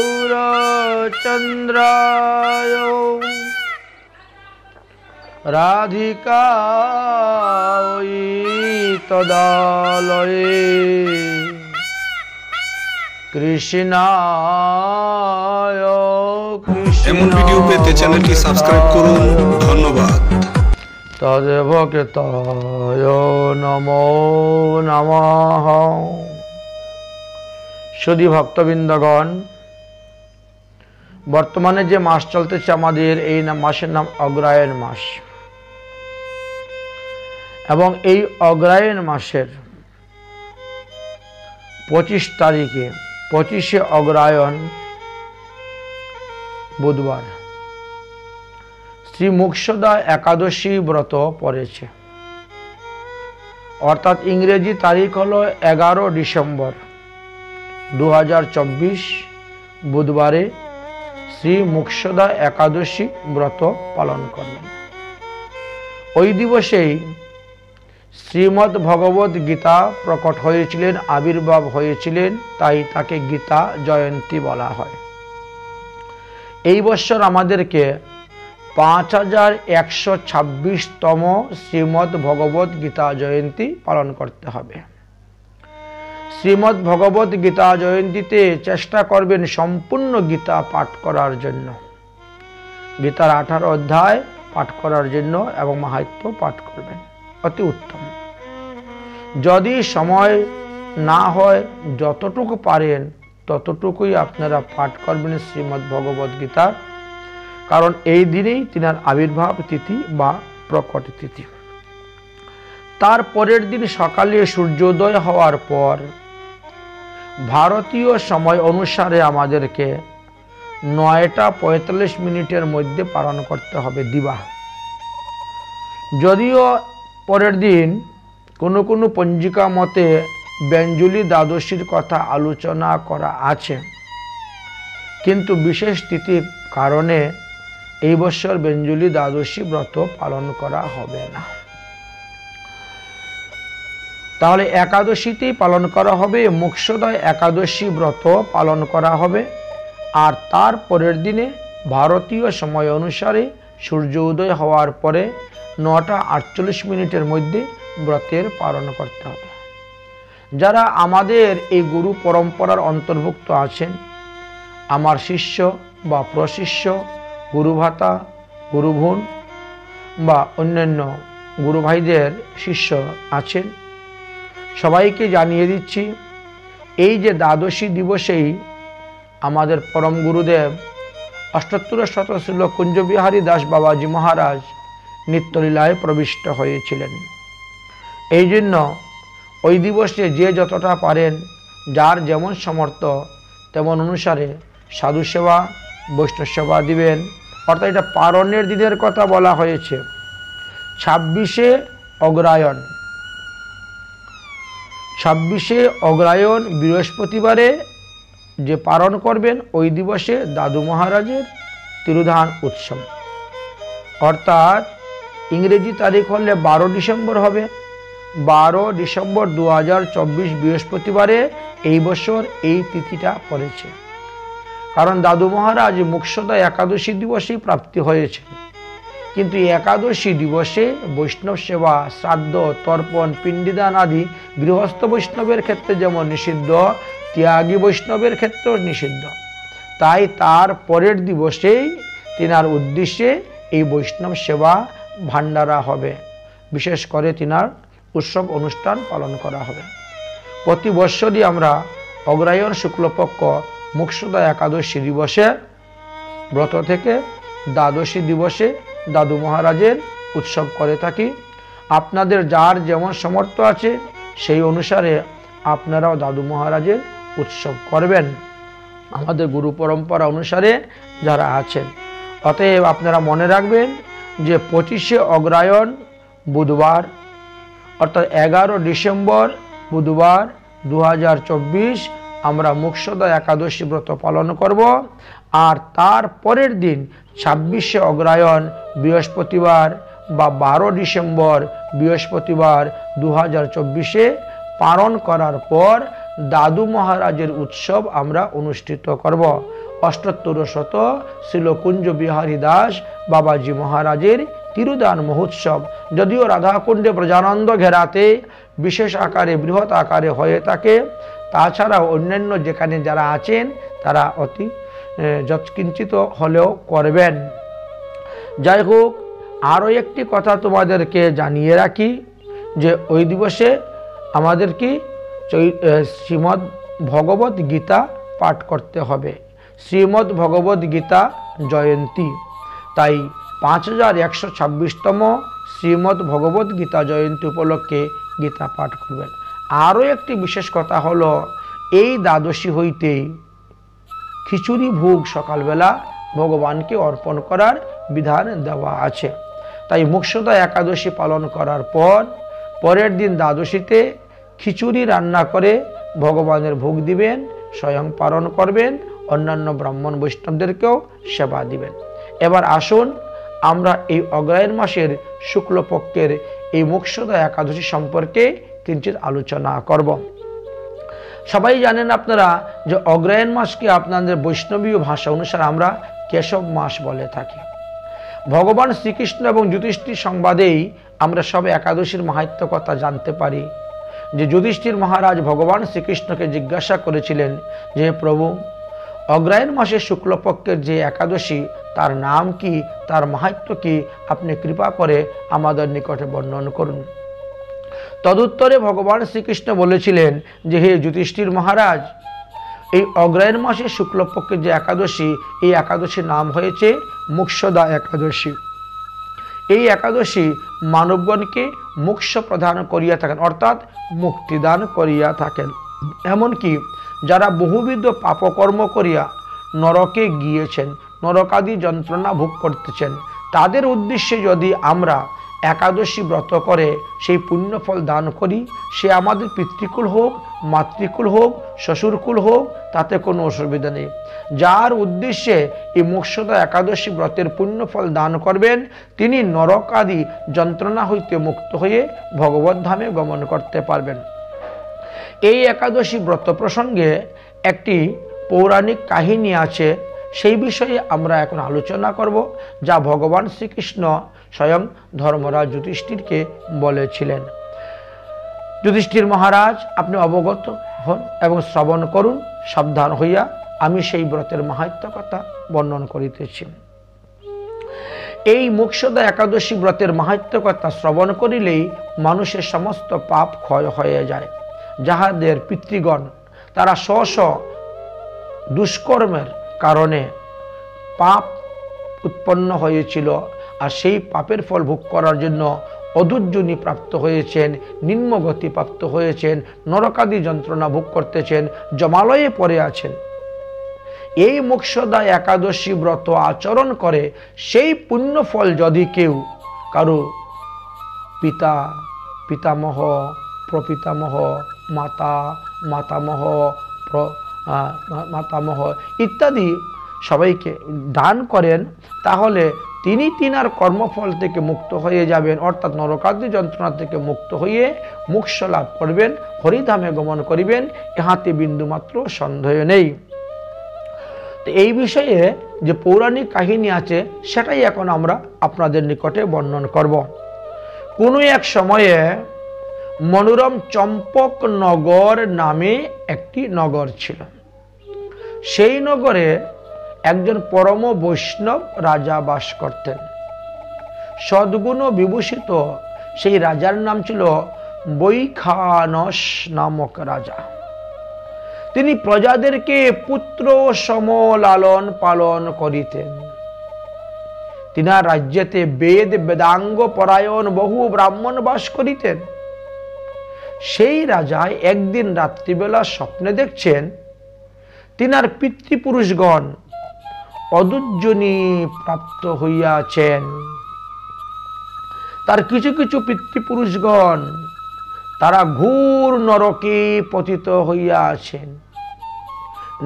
गौरचन्द्राय राधिकायै तदालये কৃষ্ণায় এমন ভিডিও পেতে চ্যানেলটি সাবস্ক্রাইব করুন। ধন্যবাদ। তদেবকৃতায় নমো নমঃ। সুধী ভক্তবৃন্দগণ, বর্তমানে যে মাস চলতেছে আমাদের এই মাসের নাম অগ্রহায়ণ মাস, এবং এই অগ্রহায়ণ মাসের 25 তারিখে 25শে অগ্রহায়ণ বুধবার শ্রী মোক্ষদা একাদশী ব্রত পড়েছে। অর্থাৎ ইংরেজি তারিখ হলো 11 ডিসেম্বর 2024 বুধবারে শ্রী মোক্ষদা একাদশী ব্রত পালন করবেন। ওই দিবসেই শ্রীমদ্ ভগবদ গীতা প্রকট হয়েছিলেন, আবির্ভাব হয়েছিলেন, তাই তাকে গীতা জয়ন্তী বলা হয়। এই বছর আমাদেরকে 5126তম শ্রীমদ্ ভগবদ গীতা জয়ন্তী পালন করতে হবে। শ্রীমদ্ ভগবদ গীতা জয়ন্তীতে চেষ্টা করবেন সম্পূর্ণ গীতা পাঠ করার জন্য, গীতার 18 অধ্যায় পাঠ করার জন্য এবং মাহাত্ম্য পাঠ করবেন, অতি উত্তম। যদি সময় না হয়, যতটুকু পারেন ততটুকুই আপনারা পাঠ করবেন শ্রীমদ্ ভগবদ গীতা, কারণ এই দিনেই তিনার আবির্ভাব তিথি বা প্রকট তিথি। তার পরের দিন সকালে সূর্যোদয় হওয়ার পর ভারতীয় সময় অনুসারে আমাদেরকে 9টা 45 মিনিটের মধ্যে পালন করতে হবে দিবা। যদিও পরের দিন কোনো কোনো পঞ্জিকা মতে বেঞ্জলি দ্বাদশীর কথা আলোচনা করা আছে, কিন্তু বিশেষ তিথির কারণে এই বছর বেঞ্জলি দ্বাদশী ব্রত পালন করা হবে না। তাহলে একাদশীতেই পালন করা হবে, মোক্ষদা একাদশী ব্রত পালন করা হবে। আর তার পরের দিনে ভারতীয় সময় অনুসারে সূর্য উদয় হওয়ার পরে 9টা 48 মিনিটের মধ্যে ব্রতের পালন করতে হবে। যারা আমাদের এই গুরু পরম্পরার অন্তর্ভুক্ত আছেন, আমার শিষ্য বা প্রশিষ্য, গুরুভাতা, গুরুভুন বা অন্যান্য গুরু ভাইদের শিষ্য আছেন, সবাইকে জানিয়ে দিচ্ছি, এই যে দ্বাদশী দিবসেই আমাদের পরম গুরুদেব অষ্টোত্তর শতশীল কুঞ্জবিহারী দাস বাবাজি মহারাজ নিত্যলীলায় প্রবিষ্ট হয়েছিলেন। এই জন্য ওই দিবসে যে যতটা পারেন, যার যেমন সামর্থ্য তেমন অনুসারে সাধু সেবা, বৈষ্ণব সেবা দিবেন। অর্থাৎ এটা পারণের দিনের কথা বলা হয়েছে। 26শে অগ্রহায়ণ, 26শে অগ্রহায়ণ বৃহস্পতিবারে যে পালন করবেন, ওই দিবসে দাদু মহারাজের তিরোধান উৎসব। অর্থাৎ ইংরেজি তারিখ হলে 12 ডিসেম্বর হবে। 12 ডিসেম্বর 2024 বৃহস্পতিবারে এই বছর এই তিথিটা পড়েছে। কারণ দাদু মহারাজ মোক্ষদা একাদশী দিবসেই প্রাপ্তি হয়েছে, কিন্তু একাদশী দিবসে বৈষ্ণব সেবা, শ্রাদ্ধ, তর্পণ, পিণ্ডিদান আদি গৃহস্থ বৈষ্ণবের ক্ষেত্রে যেমন নিষিদ্ধ, ত্যাগী বৈষ্ণবের ক্ষেত্রেও নিষিদ্ধ। তাই তার পরের দিবসেই তিনার উদ্দেশ্যে এই বৈষ্ণব সেবা ভান্ডারা হবে, বিশেষ করে তিনার উৎসব অনুষ্ঠান পালন করা হবে। প্রতি বৎসরই আমরা অগ্রহায়ণ শুক্লপক্ষ মোক্ষদা একাদশী দিবসে ব্রত থেকে দ্বাদশী দিবসে দাদু মহারাজের উৎসব করে থাকি। আপনাদের যার যেমন সামর্থ্য আছে সেই অনুসারে আপনারাও দাদু মহারাজের উৎসব করবেন, আমাদের গুরু পরম্পরা অনুসারে যারা আছেন। অতএব আপনারা মনে রাখবেন যে 25শে অগ্রহায়ণ বুধবার, অর্থাৎ 11 ডিসেম্বর বুধবার 2024 আমরা মোক্ষদা একাদশী ব্রত পালন করব। আর তার পরের দিন 26শে অগ্রহায়ণ বৃহস্পতিবার বা 12 ডিসেম্বর বৃহস্পতিবার 2024 পালন করার পর দাদু মহারাজের উৎসব আমরা অনুষ্ঠিত করব। 78শত শিলকুঞ্জ বিহারী দাস বাবাজি মহারাজের তিরুদান মহোৎসব যদিও রাধাকুণ্ডে ব্রজানন্দ ঘেরাতে বিশেষ আকারে বৃহৎ আকারে হয়ে থাকে, তাছাড়াও অন্যান্য যেখানে যারা আছেন তারা অতি যৎকিঞ্চিত হলেও করবেন। যাই হোক, আরও একটি কথা তোমাদেরকে জানিয়ে রাখি যে ওই দিবসে আমাদের কি শ্রীমদ্ ভগবত গীতা পাঠ করতে হবে। শ্রীমদ্ ভগবত গীতা জয়ন্তী, তাই 5126তম শ্রীমদ্ ভগবত গীতা জয়ন্তী উপলক্ষে গীতা পাঠ করবেন। আরও একটি বিশেষ কথা হলো, এই দ্বাদশী হইতেই খিচুড়ি ভোগ সকালবেলা ভগবানকে অর্পণ করার বিধান দেওয়া আছে। তাই মোক্ষদা একাদশী পালন করার পরের দিন দ্বাদশীতে খিচুড়ি রান্না করে ভগবানের ভোগ দিবেন, স্বয়ং পালন করবেন, অন্যান্য ব্রাহ্মণ বৈষ্ণবদেরকেও সেবা দিবেন। এবার আসুন আমরা এই অগ্রহায়ণ মাসের শুক্লপক্ষের এই মোক্ষদা একাদশী সম্পর্কে কিঞ্চিৎ আলোচনা করব। সবাই জানেন আপনারা যে অগ্রহায়ণ মাসকে আপনাদের বৈষ্ণবীয় ভাষা অনুসারে আমরা কেশব মাস বলে থাকি। ভগবান শ্রীকৃষ্ণ এবং যুধিষ্ঠির সংবাদেই আমরা সব একাদশীর মাহাত্ম্য কথা জানতে পারি। যে যুধিষ্ঠির মহারাজ ভগবান শ্রীকৃষ্ণকে জিজ্ঞাসা করেছিলেন যে প্রভু, অগ্রহায়ণ মাসের শুক্লপক্ষের যে একাদশী তার নাম কি, তার মাহাত্ম্য কি, আপনি কৃপা করে আমাদের নিকটে বর্ণন করুন। তদুত্তরে ভগবান শ্রীকৃষ্ণ বলেছিলেন যে হে যুধিষ্ঠির মহারাজ, এই অগ্রহায়ণ মাসের শুক্লপক্ষের যে একাদশী, এই একাদশীর নাম হয়েছে মোক্ষদা একাদশী। এই একাদশী মানবগণকে মোক্ষ প্রদান করিয়া থাকেন, অর্থাৎ মুক্তিদান করিয়া থাকেন। এমনকি যারা বহুবিধ পাপকর্ম করিয়া নরকে গিয়েছেন, নরকাদি যন্ত্রণা ভোগ করতেছেন, তাদের উদ্দেশ্যে যদি আমরা একাদশী ব্রত করে সেই পুণ্যফল দান করি, সে আমাদের পিতৃকুল হোক, মাতৃকুল হোক, শ্বশুরকুল হোক, তাতে কোনো অসুবিধা নেই। যার উদ্দেশ্যে এই মোক্ষদা একাদশী ব্রতের পুণ্যফল দান করবেন, তিনি নরক আদি যন্ত্রণা হইতে মুক্ত হয়ে ভগবত ধামে গমন করতে পারবেন। এই একাদশী ব্রত প্রসঙ্গে একটি পৌরাণিক কাহিনী আছে, সেই বিষয়ে আমরা এখন আলোচনা করব, যা ভগবান শ্রীকৃষ্ণ স্বয়ং ধর্মরাজ যুধিষ্ঠিরকে বলেছিলেন। যুধিষ্ঠির মহারাজ, আপনি অবগত হন এবং শ্রবণ করুন, সাবধান হইয়া আমি সেই ব্রতের মাহাত্ম্য কথা বর্ণন করিতেছি। এই মোক্ষদা একাদশী ব্রতের মাহাত্ম্য কথা শ্রবণ করিলেই মানুষের সমস্ত পাপ ক্ষয় হয়ে যায়। যাহাদের পিতৃগণ তারা স্ব দুষ্কর্মের কারণে পাপ উৎপন্ন হয়েছিল, আর সেই পাপের ফল ভোগ করার জন্য অধৈর্যনি প্রাপ্ত হয়েছেন, নিম্নগতি প্রাপ্ত হয়েছেন, নরকাদি যন্ত্রণা ভোগ করতেছেন, জমালয়ে পড়ে আছেন, এই মোক্ষদা একাদশী ব্রত আচরণ করে সেই পুণ্য ফল যদি কেউ কারো পিতা, পিতামহ, প্রপিতামহ, মাতা, মাতামহ, মাতামহ ইত্যাদি সবাইকে দান করেন, তাহলে তিনি তিনার কর্মফল থেকে মুক্ত হয়ে যাবেন, অর্থাৎ নরকাদি যন্ত্রণা থেকে মুক্ত হয়ে মোক্ষ লাভ করবেন, হরিধামে গমন করিবেন, ইহাতে বিন্দুমাত্র সন্দেহ নেই। তো এই বিষয়ে যে পৌরাণিক কাহিনী আছে সেটাই এখন আমরা আপনাদের নিকটে বর্ণন করব। কোনো এক সময়ে মনোরম চম্পক নগর নামে একটি নগর ছিল। সেই নগরে একজন পরম বৈষ্ণব রাজা বাস করতেন। সদ্গুণ বিভূষিত সেই রাজার নাম ছিল বৈখানস নামক রাজা। তিনি প্রজাদেরকে পুত্র সম লালন পালন করিতেন। তিনার রাজ্যেতে বেদ বেদাঙ্গ পরায়ণ বহু ব্রাহ্মণ বাস করিতেন। সেই রাজা একদিন রাত্রিবেলা স্বপ্নে দেখছেন তিনার পিতৃপুরুষগণ অদুর্জনী প্রাপ্ত হইয়াছেন। তার কিছু কিছু পিতৃপুরুষগণ তারা ঘোর নরকে পতিত হইয়াছেন,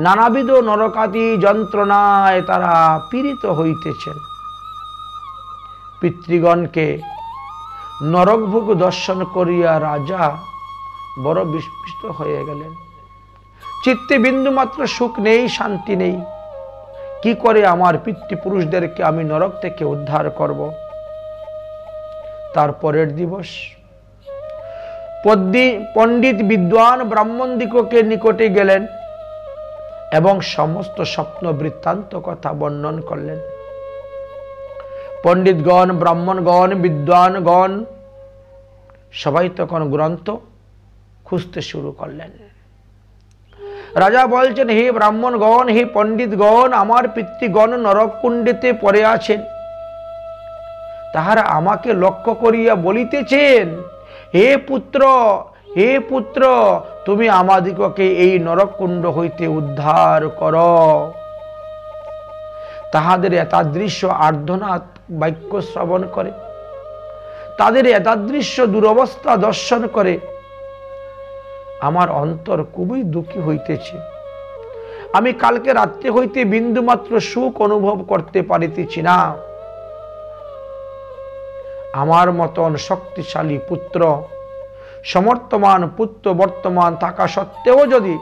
নানাবিধ নরকাদি যন্ত্রণায় তারা পীড়িত হইতেছেন। পিতৃগণকে নরকভোগ দর্শন করিয়া রাজা বড় বিস্মিত হয়ে গেলেন। চিত্তে বিন্দুমাত্র সুখ নেই, শান্তি নেই। কি করে আমার পিতৃপুরুষদেরকে আমি নরক থেকে উদ্ধার করব? তারপরের দিবস পণ্ডিত বিদ্বান ব্রাহ্মণদিগকে নিকটে গেলেন এবং সমস্ত স্বপ্ন বৃত্তান্ত কথা বর্ণন করলেন। পণ্ডিতগণ, ব্রাহ্মণগণ, বিদ্বানগণ সবাই তখন গ্রন্থ খুঁজতে শুরু করলেন। রাজা বলছেন, হে ব্রাহ্মণগণ, হে পণ্ডিতগণ, আমার পিতৃগণ নরককুণ্ডেতে পড়ে আছেন। তাহারা আমাকে লক্ষ্য করিয়া বলিতেছেন, হে পুত্র, হে পুত্র, তুমি আমাদিগকে এই নরককুণ্ড হইতে উদ্ধার কর। তাহাদের এতাদৃশ্য আর্ধনাদ বাক্য শ্রবণ করে, তাদের এতাদৃশ্য দুরবস্থা দর্শন করে আমার অন্তর খুবই দুঃখী হইতেছে। আমি কালকে রাত্রে হইতে বিন্দুমাত্র সুখ অনুভব করতে পারিতেছি না। আমার মতন শক্তিশালী পুত্র, সমর্থমান পুত্র বর্তমান থাকা সত্ত্বেও যদি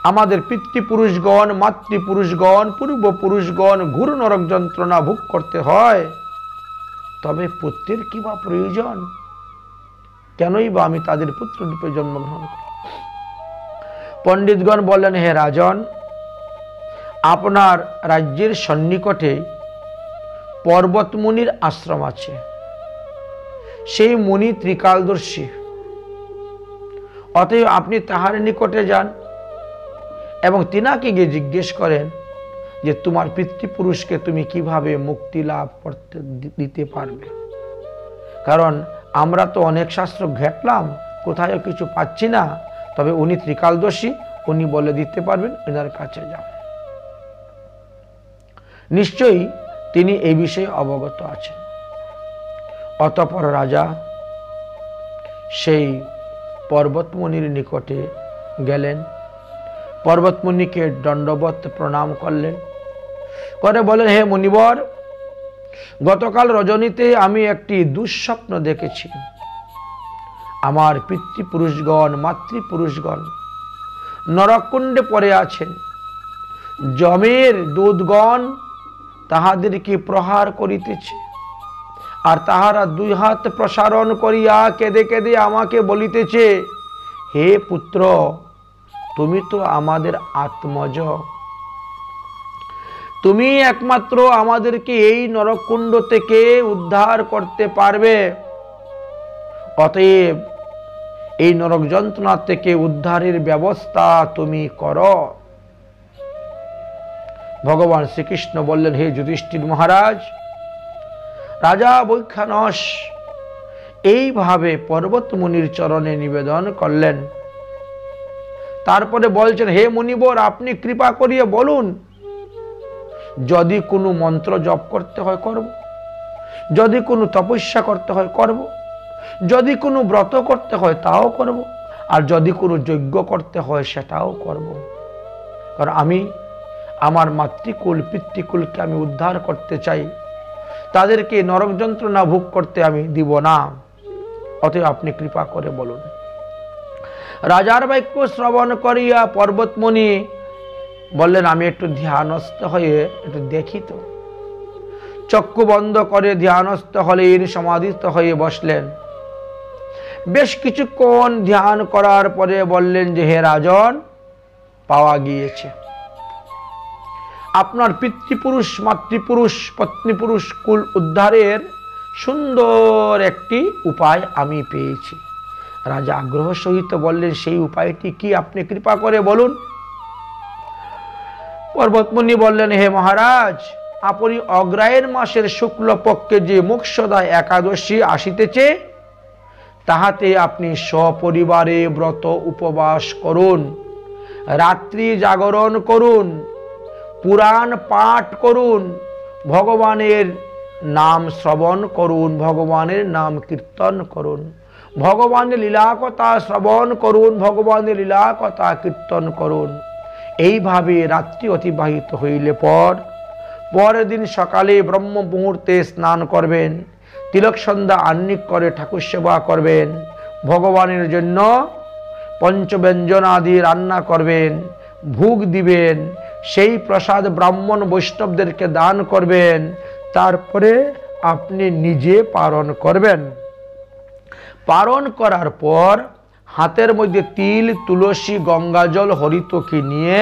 আমাদের পিতৃপুরুষগণ, মাতৃপুরুষগণ, পূর্বপুরুষগণ ঘোর নরক যন্ত্রণা ভোগ করতে হয়, তবে পুত্রের কি বা প্রয়োজন? কেনই বা আমি তাদের পুত্র রূপে জন্মগ্রহণ করি? পণ্ডিতগণ বললেন, হে রাজন, আপনার রাজ্যের সন্নিকটে পর্বতমুনির আশ্রম আছে। সেই মুনি ত্রিকালদর্শী, অতএব আপনি তাহার নিকটে যান এবং তিনাকে গিয়ে জিজ্ঞেস করেন যে তোমার পিতৃপুরুষকে তুমি কিভাবে মুক্তি লাভ করতে দিতে পারবে। কারণ আমরা তো অনেক শাস্ত্র ঘেটলাম, কোথায় কিছু পাচ্ছি না, তবে উনি ত্রিকালদর্শী, উনি বলে দিতে পারবেন, ওনার কাছে যাও। নিশ্চয়ই তিনি এই বিষয়ে অবগত আছেন। অতঃপর রাজা সেই পর্বতমুনির নিকটে গেলেন, পর্বতমুনিকে দণ্ডবত প্রণাম করলেন, করে বলেন, হে মুনিবর, গতকাল রজনীতে আমি একটি দুঃস্বপ্ন দেখেছি। আমার পিতৃপুরুষগণ, মাতৃপুরুষগণ নরককুণ্ডে পড়ে আছেন। যমের দূতগণ তাহাদেরকে প্রহার করিতেছে, আর তাহারা দুই হাত প্রসারণ করিয়া কেঁদে কেঁদে আমাকে বলিতেছে, হে পুত্র, তুমি তো আমাদের আত্মজ, তুমি একমাত্র আমাদেরকে এই নরককুণ্ড থেকে উদ্ধার করতে পারবে। অতএব এই নরক যন্ত্রণা থেকে উদ্ধারের ব্যবস্থা তুমি করো। ভগবান শ্রীকৃষ্ণ বললেন, হে যুধিষ্ঠির মহারাজ, রাজা বৈখানস এইভাবে পর্বতমুনির চরণে নিবেদন করলেন। তারপরে বলছেন, হে মুনিবর, আপনি কৃপা করিয়া বলুন, যদি কোনো মন্ত্র জপ করতে হয় করব, যদি কোনো তপস্যা করতে হয় করব, যদি কোনো ব্রত করতে হয় তাও করব, আর যদি কোনো যজ্ঞ করতে হয় সেটাও করব। কারণ আমি আমার মাতৃকুল পিতৃকুলকে আমি উদ্ধার করতে চাই, তাদেরকে নরক যন্ত্রণা ভোগ করতে আমি দিব না। অতএব আপনি কৃপা করে বলুন। রাজার বাক্য শ্রবণ করিয়া পর্বতমুনি বললেন, আমি একটু ধ্যানস্থ হয়ে একটু দেখি তো। চক্ষু বন্ধ করে ধ্যানস্থ হলেন, সমাধিস্থ হয়ে বসলেন। বেশ কিছুক্ষণ ধ্যান করার পরে বললেন যে, হে রাজন, পাওয়া গিয়েছে। আপনার পিতৃপুরুষ, মাতৃপুরুষ, পত্নীপুরুষ কুল উদ্ধারের সুন্দর একটি উপায় আমি পেয়েছি। রাজা আগ্রহ সহিত বললেন, সেই উপায়টি কি, আপনি কৃপা করে বলুন। পর্বতমুনি বললেন, হে মহারাজ, আপনি অগ্রায়ণ মাসের শুক্লপক্ষে যে মোক্ষদা একাদশী আসিতেছে, তাহাতে আপনি সপরিবারে ব্রত উপবাস করুন, রাত্রি জাগরণ করুন, পুরাণ পাঠ করুন, ভগবানের নাম শ্রবণ করুন, ভগবানের নাম কীর্তন করুন, ভগবানের লীলাকথা শ্রবণ করুন, ভগবানের লীলাকথা কীর্তন করুন। এইভাবে রাত্রি অতিবাহিত হইলে পরের দিন সকালে ব্রহ্ম মুহূর্তে স্নান করবেন, তিলক সন্ধ্যা আহ্নিক করে ঠাকুর সেবা করবেন, ভগবানের জন্য পঞ্চব্যঞ্জন আদি রান্না করবেন, ভোগ দিবেন, সেই প্রসাদ ব্রাহ্মণ বৈষ্ণবদেরকে দান করবেন, তারপরে আপনি নিজে পালন করবেন। পালন করার পর হাতের মধ্যে তিল, তুলসী, গঙ্গাজল, হরিতকি নিয়ে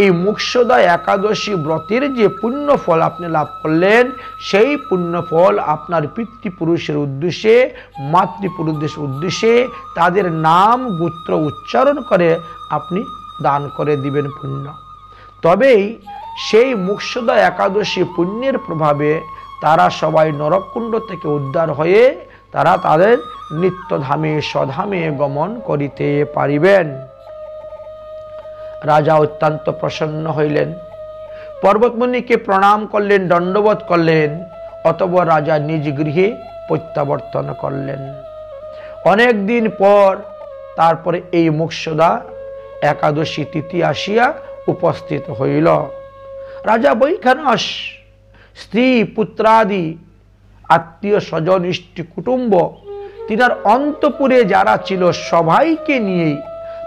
এই মোক্ষদা একাদশী ব্রতের যে পুণ্য ফল আপনি লাভ করলেন, সেই পুণ্য ফল আপনার পিতৃপুরুষের উদ্দেশ্যে, মাতৃপুরুষের উদ্দেশ্যে তাদের নাম গোত্র উচ্চারণ করে আপনি দান করে দিবেন পুণ্য। তবেই সেই মোক্ষদা একাদশী পুণ্যের প্রভাবে তারা সবাই নরককুণ্ড থেকে উদ্ধার হয়ে তারা তাদের নিত্যধামে স্বধামে গমন করিতে পারিবেন। রাজা অত্যন্ত প্রসন্ন হইলেন, পর্বতমুনিকে প্রণাম করলেন, দণ্ডবোধ করলেন, অতঃপর রাজা নিজ গৃহে প্রত্যাবর্তন করলেন। অনেক দিন পর তারপরে এই মোক্ষদা একাদশী তিথি আসিয়া উপস্থিত হইল। রাজা বৈখানস স্ত্রী পুত্রাদি আত্মীয় স্বজন ইষ্টি কুটুম্ব তিনার অন্তপুরে যারা ছিল সবাইকে নিয়েই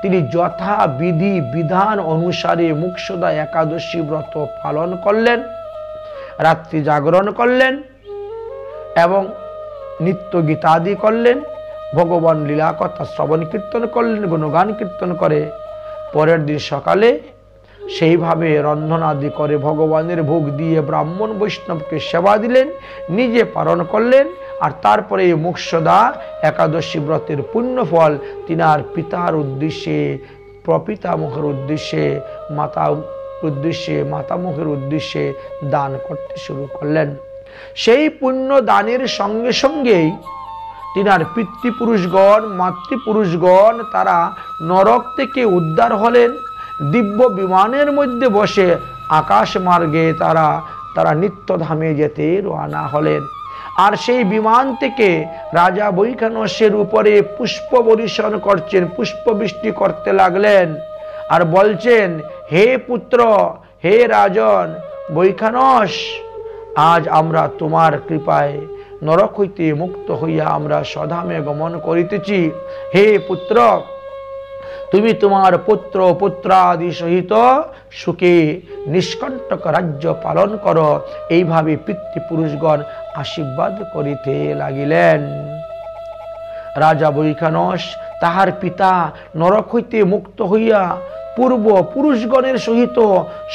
তিনি যথা বিধি বিধান অনুসারে মোক্ষদা একাদশী ব্রত পালন করলেন, রাত্রি জাগরণ করলেন এবং নিত্য গীতাদি করলেন, ভগবান লীলা কথা শ্রবণ কীর্তন করলেন, গুণগান কীর্তন করে পরের দিন সকালে সেইভাবে রন্ধনাদি করে ভগবানের ভোগ দিয়ে ব্রাহ্মণ বৈষ্ণবকে সেবা দিলেন, নিজে পালন করলেন। আর তারপরে এই মোক্ষদা একাদশী ব্রতের পুণ্যফল তিনার পিতার উদ্দেশ্যে, প্রপিতামহের উদ্দেশ্যে, মাতামহের উদ্দেশ্যে দান করতে শুরু করলেন। সেই পুণ্য দানের সঙ্গে সঙ্গেই তিনার পিতৃপুরুষগণ, মাতৃপুরুষগণ তারা নরক থেকে উদ্ধার হলেন। দিব্য বিমানের মধ্যে বসে আকাশ মার্গে তারা নিত্যধামে যেতে রওনা হলেন। আর সেই বিমান থেকে রাজা বৈখানসের উপরে পুষ্প বর্ষণ করছেন, পুষ্পবৃষ্টি করতে লাগলেন আর বলছেন, হে পুত্র, হে রাজন বৈখানস, আজ আমরা তোমার কৃপায় নরক হইতে মুক্ত হইয়া আমরা স্বধামে গমন করিতেছি। হে পুত্র, তুমি তোমার পুত্র পুত্রাদি সহিত সুখে নিষ্কণ্টক রাজ্য পালন করো। এইভাবে পিতৃপুরুষগণ আশীর্বাদ করিতে লাগিলেন। রাজা বৈখানস তাহার পিতা নরক হইতে মুক্ত হইয়া পূর্ব পুরুষগণের সহিত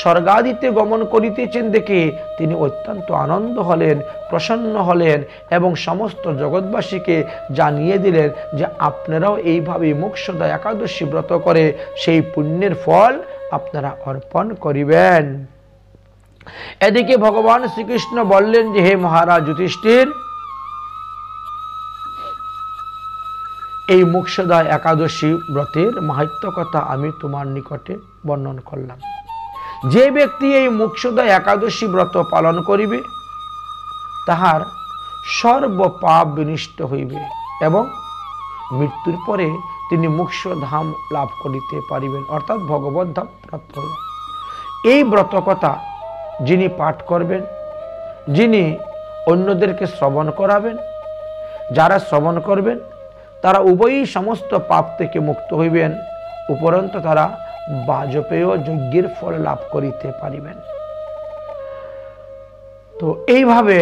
স্বর্গাদিতে গমন করিতেছেন দেখে তিনি অত্যন্ত আনন্দ হলেন, প্রসন্ন হলেন এবং সমস্ত জগৎবাসীকে জানিয়ে দিলেন যে আপনারাও এইভাবে মোক্ষদা একাদশী ব্রত করে সেই পুণ্যের ফল আপনারা অর্পণ করিবেন। এদিকে ভগবান শ্রীকৃষ্ণ বললেন যে, হে মহারাজ যুধিষ্ঠির, এই মোক্ষদা একাদশী ব্রতের মাহাত্ম্য কথা আমি তোমার নিকটে বর্ণন করলাম। যে ব্যক্তি এই মোক্ষদা একাদশী ব্রত পালন করিবে তাহার সর্ব পাপ বিনষ্ট হইবে এবং মৃত্যুর পরে তিনি মোক্ষধাম লাভ করিতে পারিবেন, অর্থাৎ ভগবত ধাম প্রাপ্ত হইবেন। এই ব্রত কথা যিনি পাঠ করবেন, যিনি অন্যদেরকে শ্রবণ করাবেন, যারা শ্রবণ করবেন তারা উভয়ই সমস্ত পাপ থেকে মুক্ত হইবেন, উপরন্তু তারা বাজপেয় যজ্ঞের ফল লাভ করিতে পারিবেন। তো এইভাবে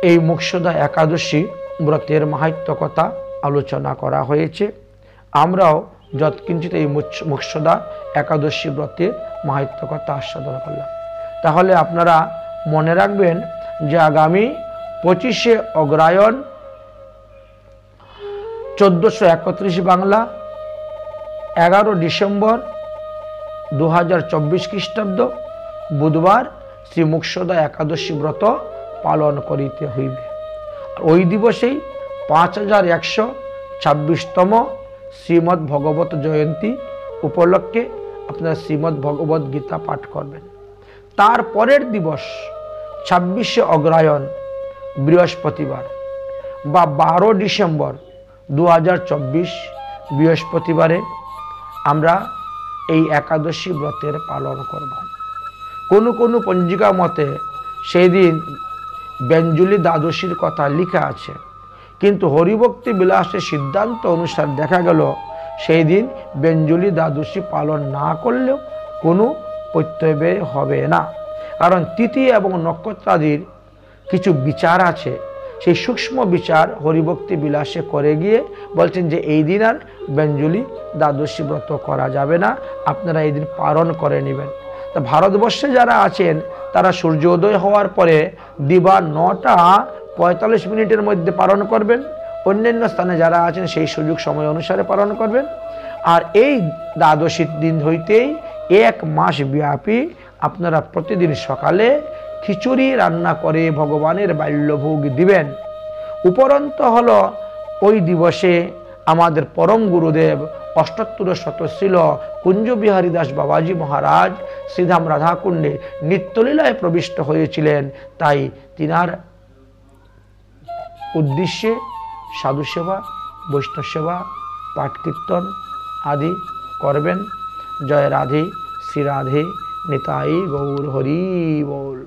এই মোক্ষদা একাদশী ব্রতের মাহাত্ম্য কথা আলোচনা করা হয়েছে। আমরাও যৎকিঞ্চিত এই মোক্ষদা একাদশী ব্রতের মাহাত্ম্য কথা আস্বাদন করলাম। তাহলে আপনারা মনে রাখবেন যে আগামী 25শে অগ্রহায়ণ 1431 বাংলা, 11 ডিসেম্বর 2024 খ্রিস্টাব্দ বুধবার শ্রী মোক্ষদা একাদশী ব্রত পালন করিতে হইবে। ওই দিবসেই 5126তম শ্রীমদ্ ভগবত জয়ন্তী উপলক্ষে আপনারা শ্রীমদ্ ভগবত গীতা পাঠ করবেন। তার পরের দিবস 26শে অগ্রহায়ণ বৃহস্পতিবার বা 12 ডিসেম্বর 2024 বৃহস্পতিবারে আমরা এই একাদশী ব্রতের পালন করব। কোনো পঞ্জিকা মতে সেই দিন ব্যঞ্জলি দ্বাদশীর কথা লেখা আছে, কিন্তু হরিভক্তি বিলাসের সিদ্ধান্ত অনুসারে দেখা গেল সেই দিন বেঞ্জলি দ্বাদশী পালন না করলেও কোনো প্রত্যয় হবে না। কারণ তিথি এবং নক্ষত্রাদির কিছু বিচার আছে, সেই সূক্ষ্ম বিচার হরিভক্তি বিলাসে করে গিয়ে বলছেন যে এই দিন আর বেঞ্জলি দ্বাদশী ব্রত করা যাবে না, আপনারা এই দিন পালন করে নেবেন। তা ভারতবর্ষে যারা আছেন তারা সূর্যোদয় হওয়ার পরে দিবা 9:45 মধ্যে পালন করবেন। অন্যান্য স্থানে যারা আছেন সেই সুযোগ সময় অনুসারে পালন করবেন। আর এই দ্বাদশীর দিন হইতেই 1 মাস ব্যাপী আপনারা প্রতিদিন সকালে খিচুড়ি রান্না করে ভগবানের বাল্যভোগ দিবেন। উপরন্ত হলো ওই দিবসে আমাদের পরম গুরুদেব অষ্টোত্তর শতশীল কুঞ্জবিহারী দাস বাবাজি মহারাজ শ্রীধাম রাধাকুণ্ডে নিত্যলীলায় প্রবিষ্ট হয়েছিলেন। তাই তিনার উদ্দেশ্যে সাধু সেবা, বৈষ্ণব সেবা, পাঠ কীর্তন আদি করবেন। জয় রাধে, শ্রী রাধে, নিতাই গৌর হরি বল।